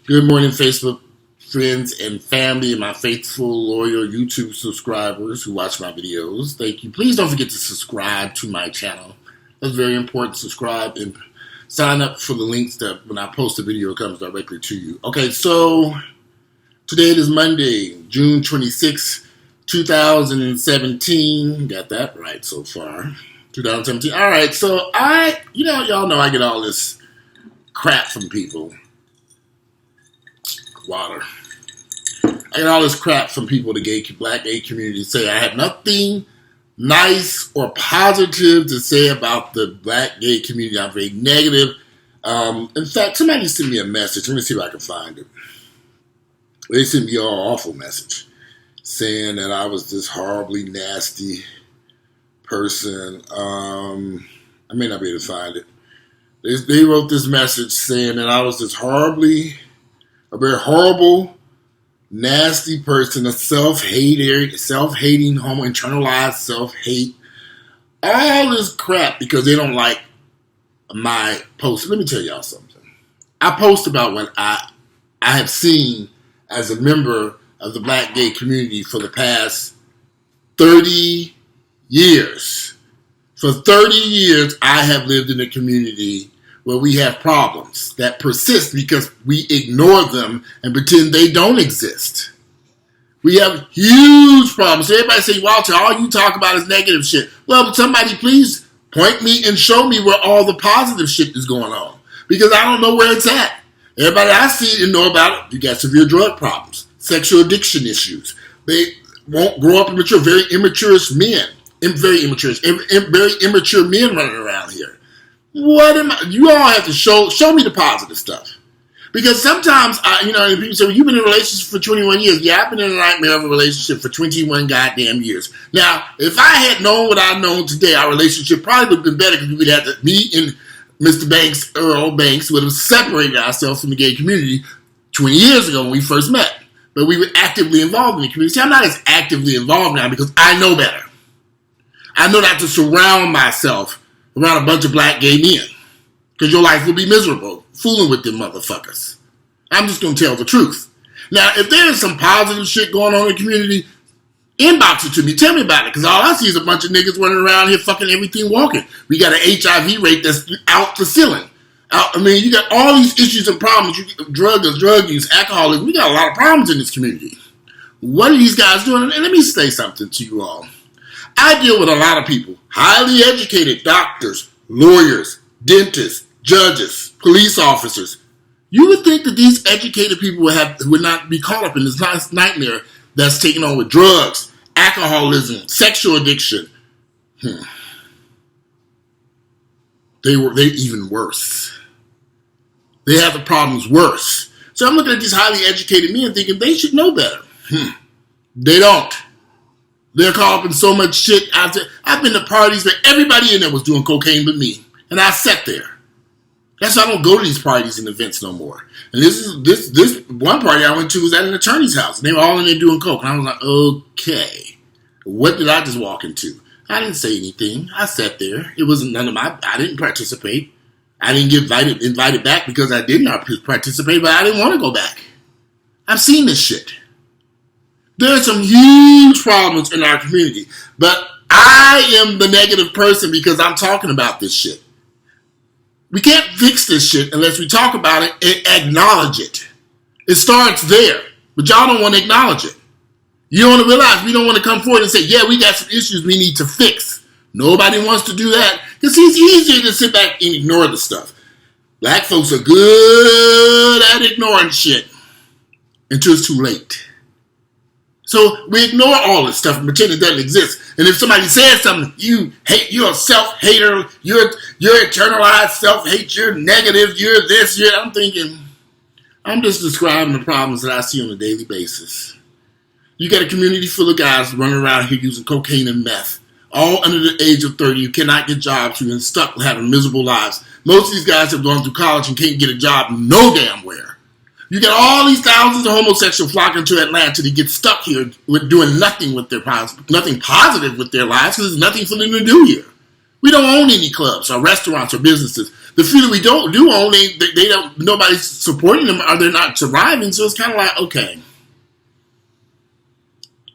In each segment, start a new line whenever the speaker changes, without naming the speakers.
Good morning, Facebook friends and family, and my faithful, loyal YouTube subscribers who watch my videos. Thank you. Please don't forget to subscribe to my channel. That's very important. Subscribe and sign up for the links that when I post a video, it comes directly to you. Okay, so today it is Monday, June 26, 2017. Got that right so far. 2017. All right, so y'all know I get all this crap from people. Water. I get all this crap from people in the black gay community say I have nothing nice or positive to say about the black gay community. I'm very negative. In fact, somebody sent me a message. Let me see if I can find it. They sent me an awful message saying that I was this horribly nasty person. I may not be able to find it. They wrote this message saying that I was this a very horrible, nasty person, a self-hating, internalized self-hate. All this crap because they don't like my post. Let me tell y'all something. I post about what I have seen as a member of the black gay community for the past 30 years. For 30 years, I have lived in a community where we have problems that persist because we ignore them and pretend they don't exist. We have huge problems. So everybody say, Walter, all you talk about is negative shit. Well, somebody please point me and show me where all the positive shit is going on. Because I don't know where it's at. Everybody I see and know about it, you got severe drug problems, sexual addiction issues. They won't grow up immature, very immature men running around here. What am I? You all have to show me the positive stuff. Because sometimes, people say, well, you've been in a relationship for 21 years. Yeah, I've been in a nightmare of a relationship for 21 goddamn years. Now, if I had known what I know today, our relationship probably would have been better because we'd have me and Mr. Banks, Earl Banks, would have separated ourselves from the gay community 20 years ago when we first met. But we were actively involved in the community. See, I'm not as actively involved now because I know better. I know not to surround myself around a bunch of black gay men. Because your life will be miserable fooling with them motherfuckers. I'm just going to tell the truth. Now, if there is some positive shit going on in the community, inbox it to me. Tell me about it. Because all I see is a bunch of niggas running around here fucking everything walking. We got an HIV rate that's out the ceiling. You got all these issues and problems. Drug use, alcoholism. We got a lot of problems in this community. What are these guys doing? And let me say something to you all. I deal with a lot of people, highly educated doctors, lawyers, dentists, judges, police officers. You would think that these educated people would not be caught up in this nice nightmare that's taken on with drugs, alcoholism, sexual addiction. They're even worse. They have the problems worse. So I'm looking at these highly educated men thinking they should know better. They don't. They're caught up in so much shit. I've been to parties where everybody in there was doing cocaine but me. And I sat there. That's why I don't go to these parties and events no more. And this one party I went to was at an attorney's house. And they were all in there doing coke. And I was like, okay. What did I just walk into? I didn't say anything. I sat there. It wasn't I didn't participate. I didn't get invited back because I did not participate, but I didn't want to go back. I've seen this shit. There are some huge problems in our community, but I am the negative person because I'm talking about this shit. We can't fix this shit unless we talk about it and acknowledge it. It starts there, but y'all don't want to acknowledge it. You don't want to realize we don't want to come forward and say, yeah, we got some issues we need to fix. Nobody wants to do that because it's easier to sit back and ignore the stuff. Black folks are good at ignoring shit until it's too late. So we ignore all this stuff and pretend it doesn't exist. And if somebody says something, you're a self-hater, you're internalized self-hate, you're negative, you're this, I'm thinking, I'm just describing the problems that I see on a daily basis. You got a community full of guys running around here using cocaine and meth, all under the age of 30. You cannot get jobs. You've been stuck having miserable lives. Most of these guys have gone through college and can't get a job no damn where. You got all these thousands of homosexuals flocking to Atlanta to get stuck here with doing nothing positive with their lives because there's nothing for them to do here. We don't own any clubs or restaurants or businesses. The few that we do own, they don't, nobody's supporting them, or they're not surviving. So it's kind of like, okay,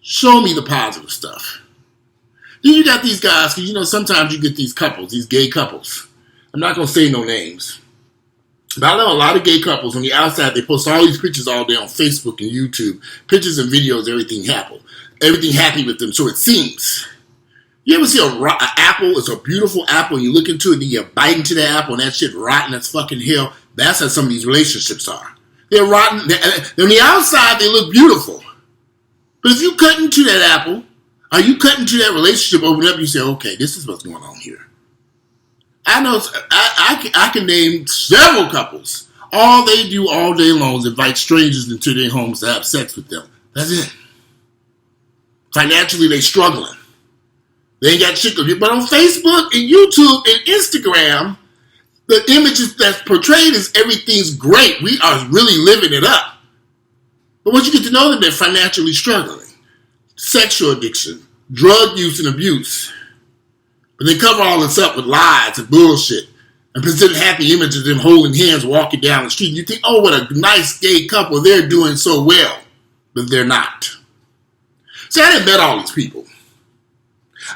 show me the positive stuff. Then you got these guys, because sometimes you get these couples, these gay couples. I'm not going to say no names. But I know a lot of gay couples on the outside, they post all these pictures all day on Facebook and YouTube. Pictures and videos, everything happy with them, so it seems. You ever see an apple? It's a beautiful apple, and you look into it, and you bite into the apple, and that shit rotten as fucking hell. That's how some of these relationships are. They're rotten. On the outside, they look beautiful. But if you cut into that apple, or you cut into that relationship, open up, you say, okay, this is what's going on here. I know, I can name several couples. All they do all day long is invite strangers into their homes to have sex with them. That's it. Financially, they struggling. They ain't got shit to do. But on Facebook and YouTube and Instagram, the images that's portrayed is everything's great. We are really living it up. But once you get to know them, they're financially struggling. Sexual addiction, drug use and abuse. But they cover all this up with lies and bullshit and present happy images of them holding hands walking down the street. And you think, oh, what a nice gay couple. They're doing so well. But they're not. See, I didn't met all these people.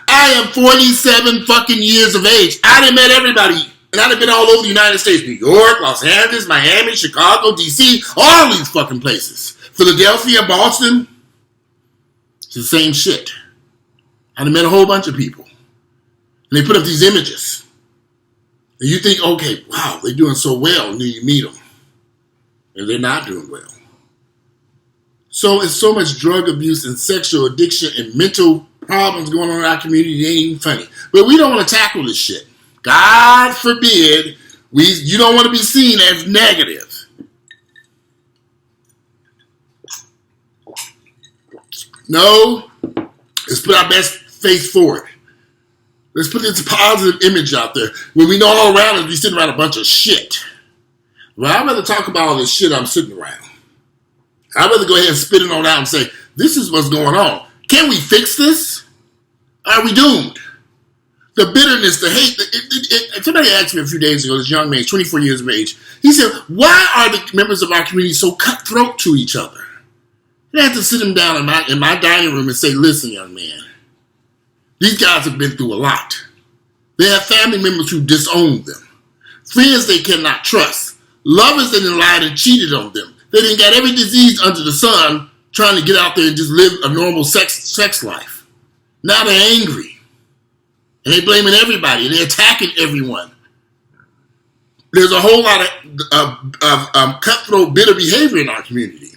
I am 47 fucking years of age. I done met everybody. And I done been all over the United States. New York, Los Angeles, Miami, Chicago, D.C. All these fucking places. Philadelphia, Boston. It's the same shit. I done met a whole bunch of people. And they put up these images. And you think, okay, wow, they're doing so well. And then you meet them. And they're not doing well. So it's so much drug abuse and sexual addiction and mental problems going on in our community. It ain't even funny. But we don't want to tackle this shit. God forbid, you don't want to be seen as negative. No, let's put our best face forward. Let's put this positive image out there. When we know all around us, we sitting around a bunch of shit. Well, I'd rather talk about all this shit I'm sitting around. I'd rather go ahead and spit it on out and say, this is what's going on. Can we fix this? Are we doomed? The bitterness, the hate. Somebody asked me a few days ago, this young man, he's 24 years of age. He said, why are the members of our community so cutthroat to each other? And I had to sit him down in my dining room and say, listen, young man, these guys have been through a lot. They have family members who disowned them. Friends they cannot trust. Lovers that lied and cheated on them. They done got every disease under the sun trying to get out there and just live a normal sex life. Now they're angry. And they're blaming everybody. And they're attacking everyone. There's a whole lot of cutthroat, bitter behavior in our community.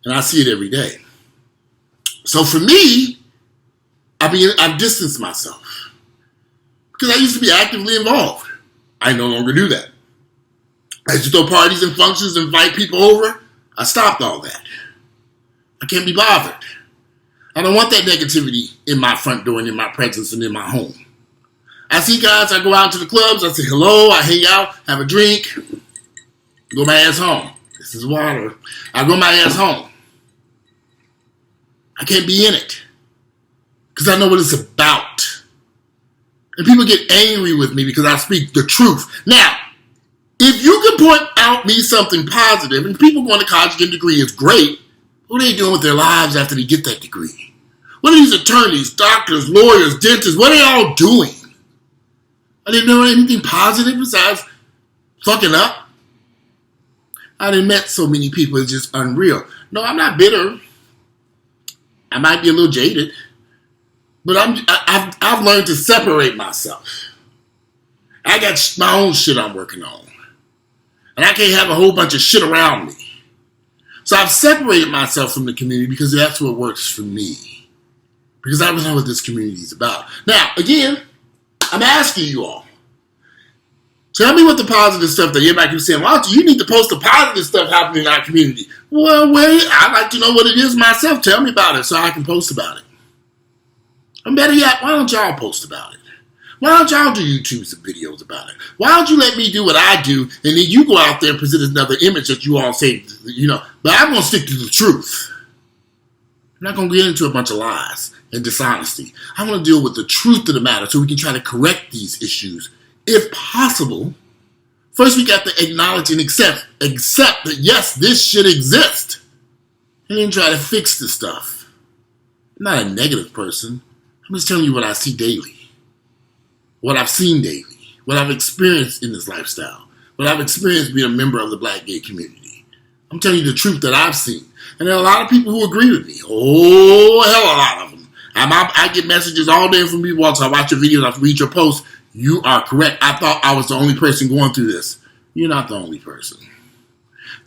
And I see it every day. So for me, I've distanced myself. Because I used to be actively involved. I no longer do that. I used to throw parties and functions and invite people over. I stopped all that. I can't be bothered. I don't want that negativity in my front door and in my presence and in my home. I see guys, I go out to the clubs, I say hello, I hang out, have a drink, go my ass home. This is water. I go my ass home. I can't be in it. Because I know what it's about. And people get angry with me because I speak the truth. Now, if you can point out me something positive, and people going to college get a degree is great, what are they doing with their lives after they get that degree? What are these attorneys, doctors, lawyers, dentists, what are they all doing? Are they doing anything positive besides fucking up? I done met so many people, it's just unreal. No, I'm not bitter. I might be a little jaded. But I've learned to separate myself. I got my own shit I'm working on. And I can't have a whole bunch of shit around me. So I've separated myself from the community because that's what works for me. Because I don't know what this community is about. Now, again, I'm asking you all. Tell me what the positive stuff that everybody keeps saying, well, you need to post the positive stuff happening in our community. Well, wait, I'd like to know what it is myself. Tell me about it so I can post about it. And better yet, why don't y'all post about it? Why don't y'all do YouTubes and videos about it? Why don't you let me do what I do, and then you go out there and present another image that you all say, but I'm going to stick to the truth. I'm not going to get into a bunch of lies and dishonesty. I want to deal with the truth of the matter so we can try to correct these issues, if possible, First, we got to acknowledge and accept that, yes, this should exist. And then try to fix the stuff. I'm not a negative person. I'm just telling you what I see daily. What I've seen daily. What I've experienced in this lifestyle. What I've experienced being a member of the black gay community. I'm telling you the truth that I've seen. And there are a lot of people who agree with me. Oh, hell, a lot of them. I get messages all day from people. I watch your videos, I read your posts. You are correct. I thought I was the only person going through this. You're not the only person.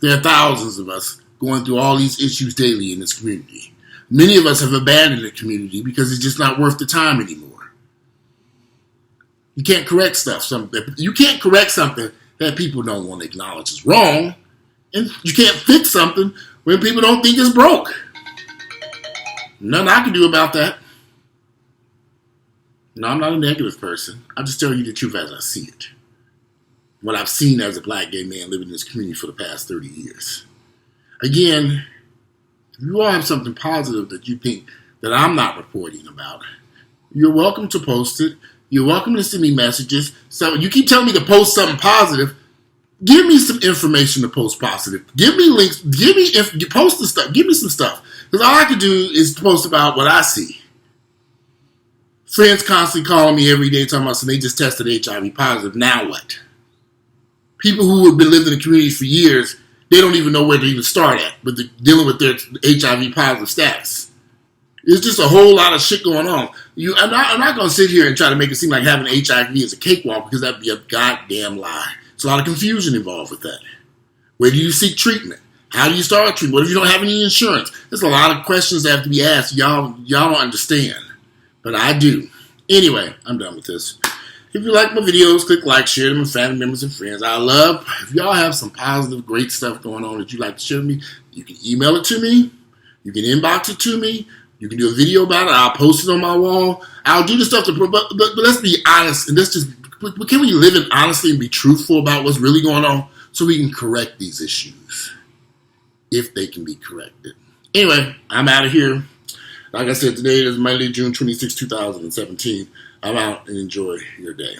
There are thousands of us going through all these issues daily in this community. Many of us have abandoned the community because it's just not worth the time anymore. You can't correct stuff. You can't correct something that people don't want to acknowledge is wrong. And you can't fix something when people don't think it's broke. Nothing I can do about that. No, I'm not a negative person. I'm just telling you the truth as I see it. What I've seen as a black gay man living in this community for the past 30 years. Again, if you all have something positive that you think that I'm not reporting about, you're welcome to post it. You're welcome to send me messages. So you keep telling me to post something positive. Give me some information to post positive. Give me links. Post the stuff. Give me some stuff. Because all I can do is post about what I see. Friends constantly calling me every day talking about so they just tested HIV positive. Now what? People who have been living in the community for years, they don't even know where to even start at with dealing with their HIV positive status. There's just a whole lot of shit going on. I'm not going to sit here and try to make it seem like having HIV is a cakewalk because that'd be a goddamn lie. There's a lot of confusion involved with that. Where do you seek treatment? How do you start treatment? What if you don't have any insurance? There's a lot of questions that have to be asked. Y'all don't understand. But I do. Anyway, I'm done with this. If you like my videos, click like, share them with family members and friends. I love, if y'all have some positive, great stuff going on that you'd like to share with me, you can email it to me. You can inbox it to me. You can do a video about it. I'll post it on my wall. I'll do the stuff, but let's be honest. And can we live in honesty and be truthful about what's really going on so we can correct these issues if they can be corrected. Anyway, I'm out of here. Like I said, today is Monday, June 26, 2017. I'm out and enjoy your day.